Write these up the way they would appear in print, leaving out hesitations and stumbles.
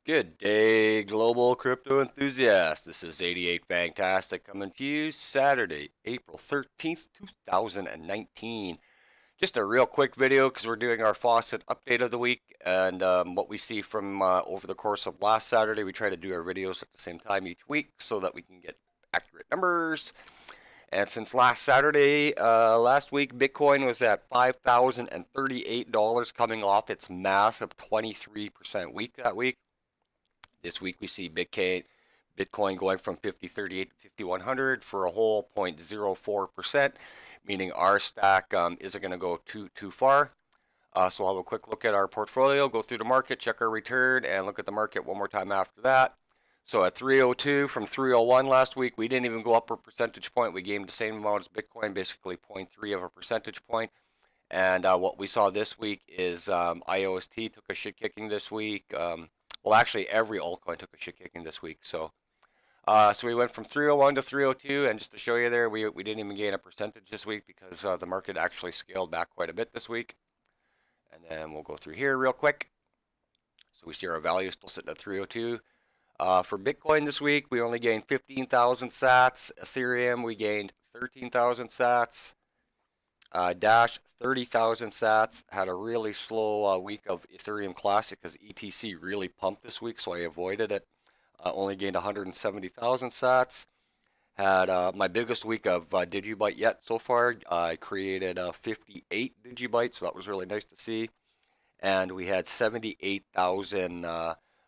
Good day, global crypto enthusiasts. This is 88 Fantastic coming to you Saturday, April 13th, 2019. Just a real quick video because we're doing our Faucet update of the week and what we see from over the course of last Saturday. We try to do our videos at the same time each week so that we can get accurate numbers. And since last Saturday, last week, Bitcoin was at $5,038 coming off its massive 23% week that week. This week we see Bitcoin going from 5038 to 5100 for a whole 0.04%, meaning our stack isn't going to go too far. So we'll have a quick look at our portfolio, go through the market, check our return, and look at the market one more time after that. So at 302 from 301 last week, we didn't even go up a percentage point. We gained the same amount as Bitcoin, basically 0.3 of a percentage point. And what we saw this week is IOST took a shit kicking this week. Well, actually, every altcoin took a shit kicking this week. So we went from 301 to 302, and just to show you there, we didn't even gain a percentage this week because the market actually scaled back quite a bit this week. And then we'll go through here real quick. So we see our value still sitting at 302. For Bitcoin this week, we only gained 15,000 sats. Ethereum, we gained 13,000 sats. Dash 30,000 sats. Had a really slow week of Ethereum Classic because ETC really pumped this week, so I avoided it. Only gained 170,000 sats. Had my biggest week of Digibyte yet so far. I created 58 Digibytes, so that was really nice to see. And we had 78,000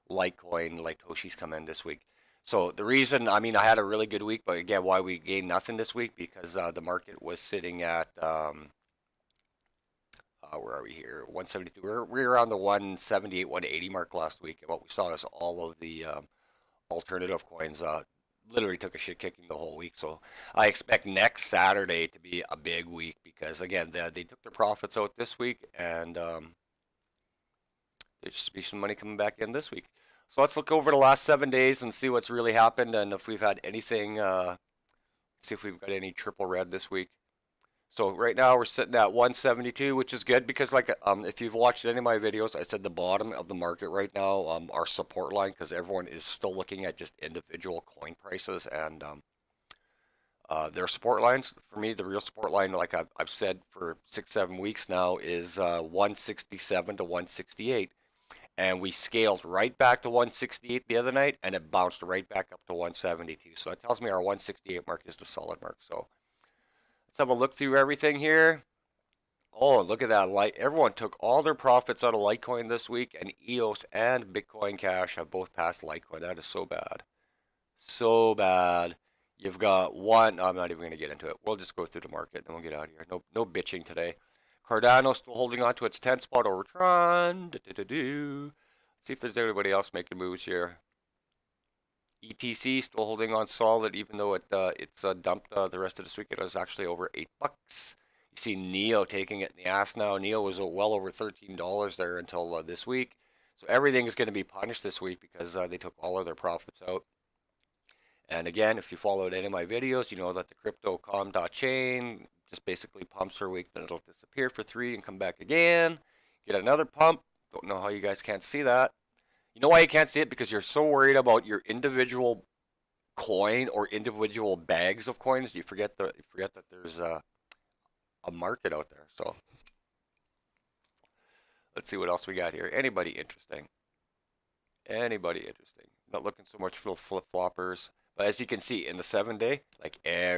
Litecoin Toshis come in this week. So the reason, I had a really good week, but again, why we gained nothing this week, because the market was sitting at, where are we here? 172. We were around the 178, 180 mark last week, and what we saw is all of the alternative coins literally took a shit kicking the whole week. So I expect next Saturday to be a big week because, again, they took their profits out this week, and there should be some money coming back in this week. So let's look over the last 7 days and see what's really happened and if we've had anything, see if we've got any triple red this week. So right now we're sitting at 172, which is good because if you've watched any of my videos, I said the bottom of the market right now, our support line, because everyone is still looking at just individual coin prices and their support lines. For me, the real support line, like I've said for 6-7 weeks now, is 167 to 168. And we scaled right back to 168 the other night, and it bounced right back up to 172. So that tells me our 168 mark is the solid mark. So let's have a look through everything here. Oh, look at that. Everyone took all their profits out of Litecoin this week, and EOS and Bitcoin Cash have both passed Litecoin. That is so bad. So bad. You've got one. I'm not even going to get into it. We'll just go through the market, and we'll get out of here. No bitching today. Cardano still holding on to its 10 spot over Tron. Let's see if there's anybody else making moves here. ETC still holding on solid, even though it's dumped the rest of this week. It was actually over $8. You see Neo taking it in the ass now. Neo was well over $13 there until this week. So everything is going to be punished this week because they took all of their profits out. And again, if you followed any of my videos, you know that the crypto.com.chain just basically pumps for a week, then it'll disappear for 3 and come back again. Get another pump. Don't know how you guys can't see that. You know why you can't see it? Because you're so worried about your individual coin or individual bags of coins, you forget that there's a market out there. So let's see what else we got here. Anybody interesting? Anybody interesting? Not looking so much for flip-floppers. But as you can see, in the 7-day,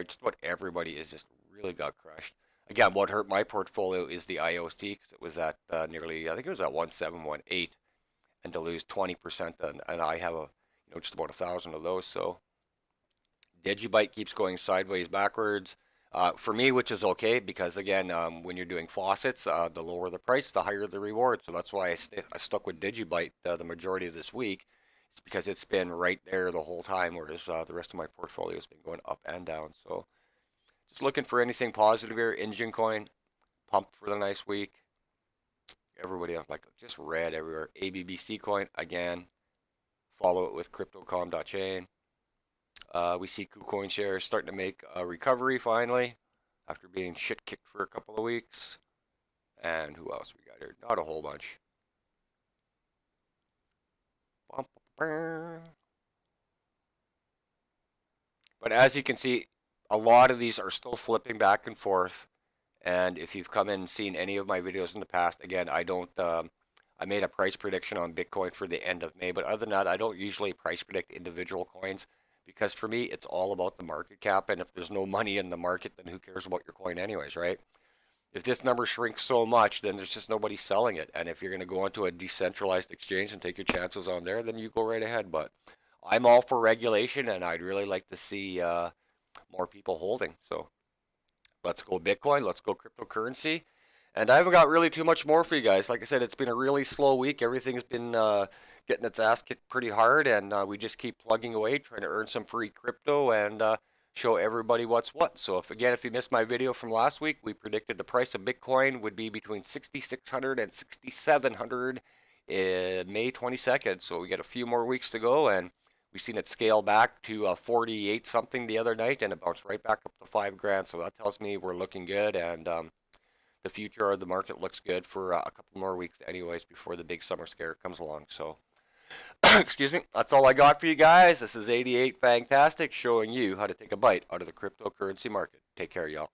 just about everybody is just really got crushed. Again, what hurt my portfolio is the IOST because it was at nearly, I think it was at 1718, and to lose 20%, and I have just about 1,000 of those. So Digibyte keeps going sideways backwards. For me, which is okay because again, when you're doing faucets, the lower the price, the higher the reward. So that's why I stuck with Digibyte the majority of this week. It's because it's been right there the whole time, whereas the rest of my portfolio has been going up and down. So just looking for anything positive here. Engine coin, pumped for the nice week. Everybody else just red everywhere. ABBC coin again. Follow it with crypto.com.chain. We see KuCoin shares starting to make a recovery finally after being shit kicked for a couple of weeks. And who else we got here? Not a whole bunch. But as you can see, a lot of these are still flipping back and forth. And if you've come in and seen any of my videos in the past, again, I don't. I made a price prediction on Bitcoin for the end of May, but other than that, I don't usually price predict individual coins because for me, it's all about the market cap. And if there's no money in the market, then who cares about your coin, anyways, right? If this number shrinks so much, then there's just nobody selling it. And if you're going to go onto a decentralized exchange and take your chances on there, then you go right ahead. But I'm all for regulation, and I'd really like to see more people holding. So let's go Bitcoin. Let's go cryptocurrency. And I haven't got really too much more for you guys. Like I said, it's been a really slow week. Everything's been getting its ass kicked pretty hard, and we just keep plugging away, trying to earn some free crypto and show everybody what's what. So if you missed my video from last week, we predicted the price of Bitcoin would be between 6,600 and 6,700 May 22nd. So we got a few more weeks to go, and we've seen it scale back to 48 something the other night, and it bounced right back up to 5 grand. So that tells me we're looking good, and the future of the market looks good for a couple more weeks anyways before the big summer scare comes along. So excuse me, that's all I got for you guys. This is 88 Fantastic showing you how to take a bite out of the cryptocurrency market. Take care, y'all.